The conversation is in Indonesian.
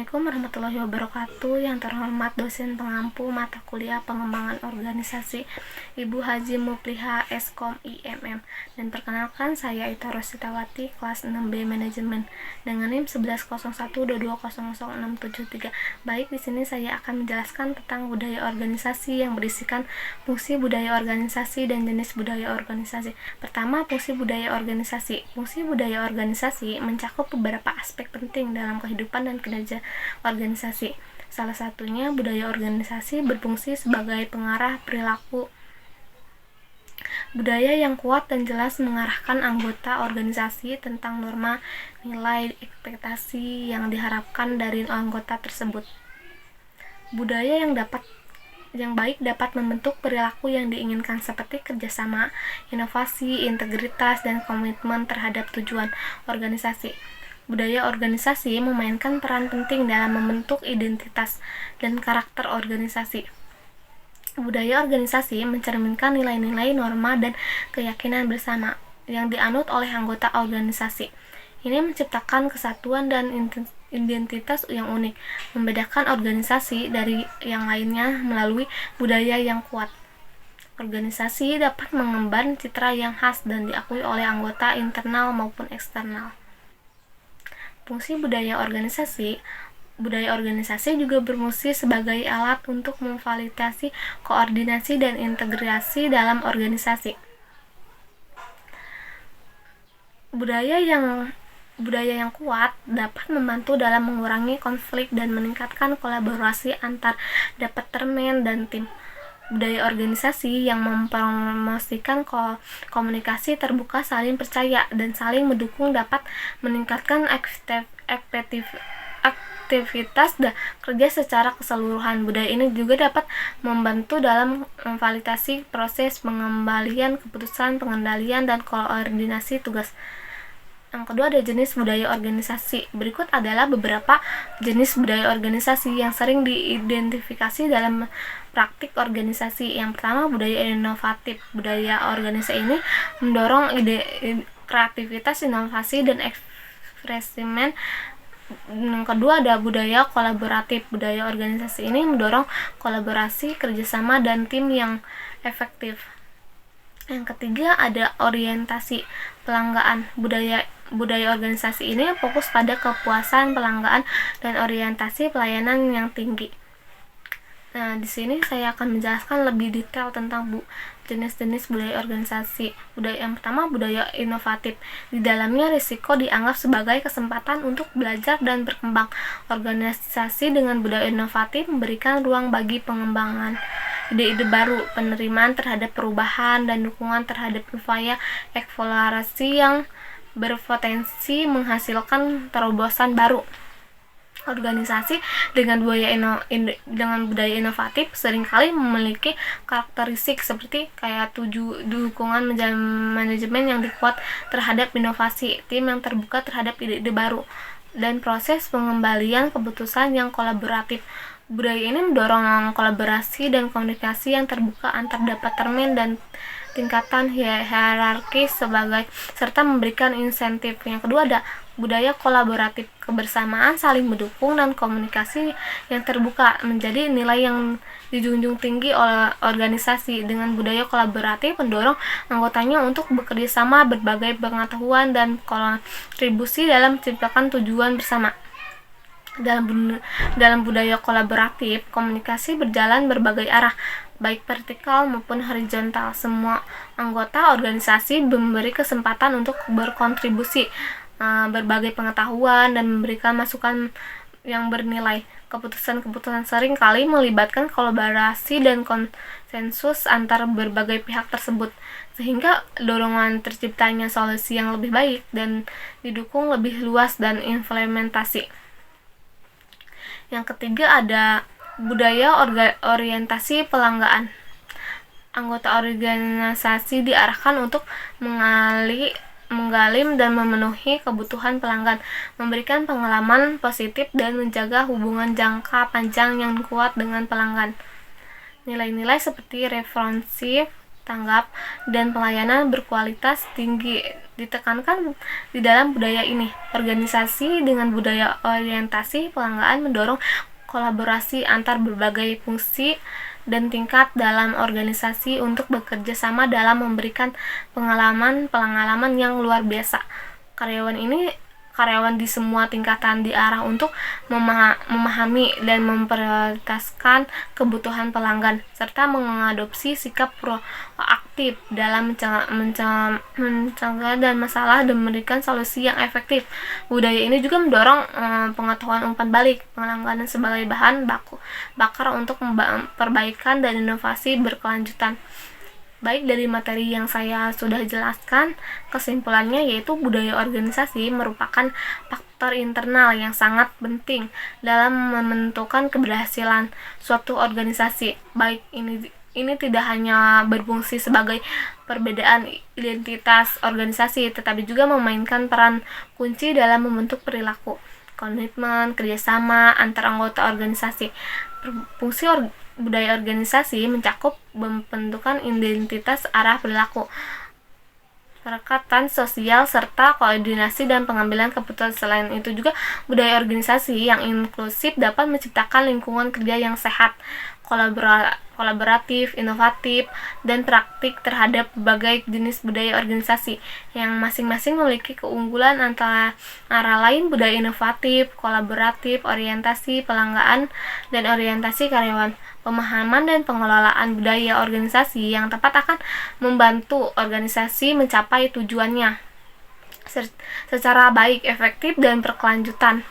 Assalamualaikum warahmatullahi wabarakatuh. Yang terhormat dosen pengampu mata kuliah pengembangan organisasi, Ibu Haji Mupliha Eskom IMM. Dan perkenalkan, saya Ita Rositawati, kelas 6B Manajemen dengan NIM 110122000673. Baik, di sini saya akan menjelaskan tentang budaya organisasi yang berisikan fungsi budaya organisasi dan jenis budaya organisasi. Pertama, fungsi budaya organisasi. Fungsi budaya organisasi mencakup beberapa aspek penting dalam kehidupan dan kinerja organisasi. Salah satunya, budaya organisasi berfungsi sebagai pengarah perilaku. Budaya yang kuat dan jelas mengarahkan anggota organisasi tentang norma, nilai, ekspektasi yang diharapkan dari anggota tersebut. Budaya yang baik dapat membentuk perilaku yang diinginkan seperti kerjasama, inovasi, integritas, dan komitmen terhadap tujuan organisasi. Budaya organisasi memainkan peran penting dalam membentuk identitas dan karakter organisasi. Budaya organisasi mencerminkan nilai-nilai, norma, dan keyakinan bersama yang dianut oleh anggota organisasi. Ini menciptakan kesatuan dan identitas yang unik, membedakan organisasi dari yang lainnya melalui budaya yang kuat. Organisasi dapat mengemban citra yang khas dan diakui oleh anggota internal maupun eksternal. Fungsi budaya organisasi juga berfungsi sebagai alat untuk memfasilitasi koordinasi dan integrasi dalam organisasi. Budaya yang kuat dapat membantu dalam mengurangi konflik dan meningkatkan kolaborasi antar departemen dan tim. Budaya organisasi yang mempromosikan komunikasi terbuka, saling percaya, dan saling mendukung dapat meningkatkan aktivitas kerja secara keseluruhan. Budaya ini juga dapat membantu dalam memfasilitasi proses pengembalian keputusan, pengendalian, dan koordinasi tugas. Yang kedua, ada jenis budaya organisasi. Berikut adalah beberapa jenis budaya organisasi yang sering diidentifikasi dalam praktik organisasi. Yang pertama, budaya inovatif. Budaya organisasi ini mendorong kreativitas, inovasi, dan ekspresimen. Yang kedua, ada budaya kolaboratif. Budaya organisasi ini mendorong kolaborasi, kerjasama, dan tim yang efektif. Yang ketiga, ada orientasi pelanggan. Budaya organisasi ini fokus pada kepuasan pelanggan dan orientasi pelayanan yang tinggi. Nah, di sini saya akan menjelaskan lebih detail tentang jenis-jenis budaya organisasi. Yang pertama, budaya inovatif. Di dalamnya risiko dianggap sebagai kesempatan untuk belajar dan berkembang. Organisasi dengan budaya inovatif memberikan ruang bagi pengembangan ide-ide baru, penerimaan terhadap perubahan, dan dukungan terhadap upaya eksplorasi yang berpotensi menghasilkan terobosan baru. Organisasi dengan budaya inovatif seringkali memiliki karakteristik seperti dukungan manajemen yang kuat terhadap inovasi, tim yang terbuka terhadap ide-ide baru, dan proses pengembalian keputusan yang kolaboratif. Budaya ini mendorong kolaborasi dan komunikasi yang terbuka antar departemen dan tingkatan hierarki serta memberikan insentif. Yang kedua, ada budaya kolaboratif. Kebersamaan, saling mendukung, dan komunikasi yang terbuka menjadi nilai yang dijunjung tinggi oleh organisasi. Dengan budaya kolaboratif mendorong anggotanya untuk bekerja sama, berbagai pengetahuan, dan kontribusi dalam menciptakan tujuan bersama. Dalam budaya kolaboratif, komunikasi berjalan berbagai arah, baik vertikal maupun horizontal. Semua anggota organisasi memberi kesempatan untuk berkontribusi, berbagai pengetahuan, dan memberikan masukan yang bernilai. Keputusan-keputusan sering kali melibatkan kolaborasi dan konsensus antar berbagai pihak tersebut, sehingga dorongan terciptanya solusi yang lebih baik dan didukung lebih luas dan implementasi. Yang ketiga, ada budaya orientasi pelanggan. Anggota organisasi diarahkan untuk menggali dan memenuhi kebutuhan pelanggan, memberikan pengalaman positif, dan menjaga hubungan jangka panjang yang kuat dengan pelanggan. Nilai-nilai seperti responsif, tanggap, dan pelayanan berkualitas tinggi ditekankan di dalam budaya ini. Organisasi dengan budaya orientasi pelanggan mendorong kolaborasi antar berbagai fungsi dan tingkat dalam organisasi untuk bekerja sama dalam memberikan pengalaman yang luar biasa. Karyawan di semua tingkatan diarah untuk memahami dan memprioritaskan kebutuhan pelanggan, serta mengadopsi sikap proaktif dalam mencegah dan masalah dan memberikan solusi yang efektif. Budaya ini juga mendorong pengetahuan umpan balik pelanggan sebagai bahan bakar untuk perbaikan dan inovasi berkelanjutan. Baik dari materi yang saya sudah jelaskan, kesimpulannya yaitu budaya organisasi merupakan faktor internal yang sangat penting dalam menentukan keberhasilan suatu organisasi. Baik ini tidak hanya berfungsi sebagai perbedaan identitas organisasi, tetapi juga memainkan peran kunci dalam membentuk perilaku, komitmen, kerjasama antar anggota organisasi. Fungsi budaya organisasi mencakup pembentukan identitas, arah perilaku, perekatan sosial, serta koordinasi dan pengambilan keputusan. Selain itu juga budaya organisasi yang inklusif dapat menciptakan lingkungan kerja yang sehat, kolaboratif, inovatif, dan praktik terhadap berbagai jenis budaya organisasi yang masing-masing memiliki keunggulan. Antara lain budaya inovatif, kolaboratif, orientasi pelanggan, dan orientasi karyawan. Pemahaman dan pengelolaan budaya organisasi yang tepat akan membantu organisasi mencapai tujuannya secara baik, efektif, dan berkelanjutan.